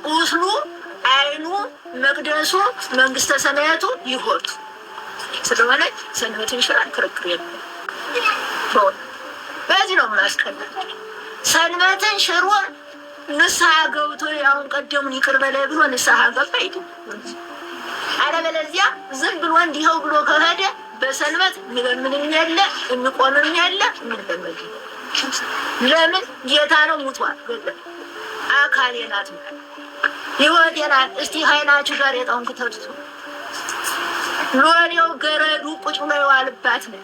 ቁስሉ አይኑ መቅደሱ መንግስተ ሰማያቱ ይሆቱ ስለሆነ ሰንበትን ሽራን ክርክር የለም። በዚህ ነው ማስቀመጥ። ሰንበትን ሽሮ ንስሐ ገብቶ ያውን ቀደሙን ይቅር በላይ ብሎ ንስሐ ገባ ይደል። አለበለዚያ ዝም ብሎ እንዲው ብሎ ከሄደ በሰንበት ምንም ያለ እንቆምም ያለ ምን ለምን ለምን ጌታ ነው ሙቷል ገለ አካሌ ናት ህይወቴ ናት። እስቲ ኃይናችሁ ጋር የጣውን ከተርቱ ሎሌው ገረዱ ቁጭ ብሎ ይዋልባት ነው።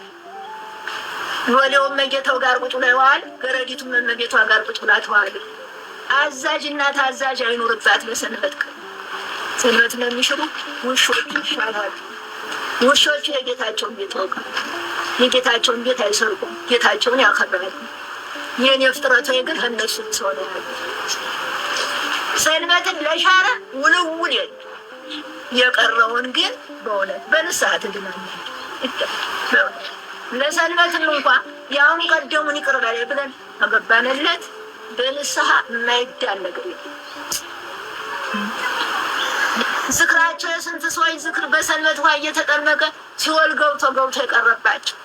ሎሌው መጌታው ጋር ቁጭ ብሎ ይዋል፣ ገረዲቱም መቤቷ ጋር ቁጭ ብላ ትዋል። አዛዥና ታዛዥ አይኖርባት በሰንበት ቀን። ሰንበት ነው የሚሽሩ ውሾች ይሻላሉ። ውሾች የጌታቸውን ቤት ያውቃሉ። የጌታቸውን ቤት አይሰርቁም፣ ጌታቸውን ያከብራሉ። የኔ ፍጥረቱ ግን እነሱ ሰው ነው። ሰንበትን ለሻረ ውልውል የቀረውን ግን በእውነት በንስሐ ትድናለህ። ለሰንበትም እንኳን ያውን ቀደሙን ይቅር በላይ ብለን አገባንለት በንስሐ የማይዳን ነገር የለም። ዝክራቸው የስንት ሰዎች ዝክር በሰንበት ውሃ እየተጠመቀ ሲወል ገብቶ የቀረባቸው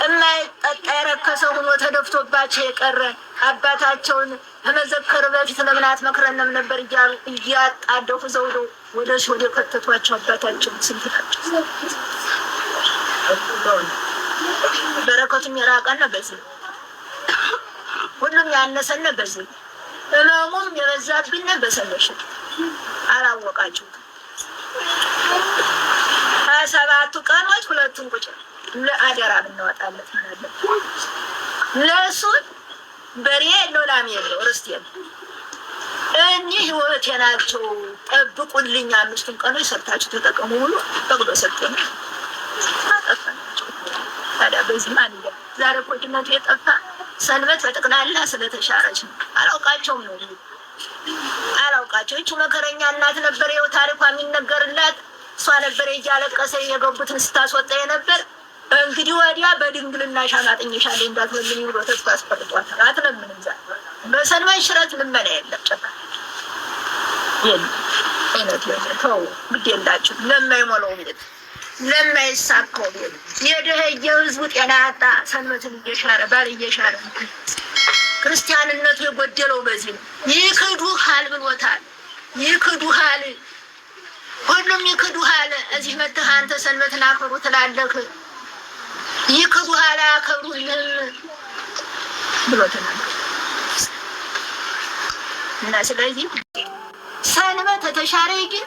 የማይጠጣ የረከሰ ሆኖ ተደፍቶባቸው የቀረ አባታቸውን ከመዘከር በፊት ለምናት መክረንም ነበር እያሉ እያጣደፉ ዘውዶ ወደ ሲኦል የከተቷቸው አባታቸውን ስንት ናቸው። በረከቱም የራቀና በዚህ ሁሉም ያነሰነ በዚህ እመሙም የበዛብን በሰለሽ አላወቃችሁ። 27 ቀኖች ሁለቱን ቁጭ ለአደራ ብንወጣለት ማለት ለሱ በሬ የለው ላም የለው ርስት የለው። እኚህ ህይወቴ ናቸው ጠብቁልኝ 5 ቀኖች ሰርታችሁ ተጠቀሙ ብሎ ፈቅዶ ሰጥቶን አጠፋናቸው። ታዲያ በዚህ ማን ዛሬ ቆድነቱ የጠፋ ሰንበት በጠቅላላ ስለተሻረች ነው። አላውቃቸውም ነው አላውቃቸው። እቺ መከረኛ እናት ነበር የው ታሪኳ የሚነገርላት እሷ ነበር እያለቀሰ የገቡትን ስታስወጣ የነበር። እንግዲህ ወዲያ በድንግልና ሻማጥኝሻለ እንዳትወልኝ ብሎ ተስፋ አስፈርጧታል። አትለምንም ዛሬ በሰንበት ሽረት ልመና የለም ጨፋ ተው ግድ የላችሁ። ለማይሞላው ቤት ለማይሳካው ቤት የደህየው ህዝቡ ጤና ያጣ ሰንበትን እየሻረ ባል እየሻረ ክርስቲያንነቱ የጎደለው በዚህ ነው። ይክዱሃል ብሎታል። ይክዱሃል፣ ሁሉም ይክዱሃል። እዚህ መጥተህ አንተ ሰንበትን አክብሩ ትላለህ። ይክዱሃል አያከብሩልህም ብሎታል። እና ስለዚህ ሰንበት ተሻረ ግን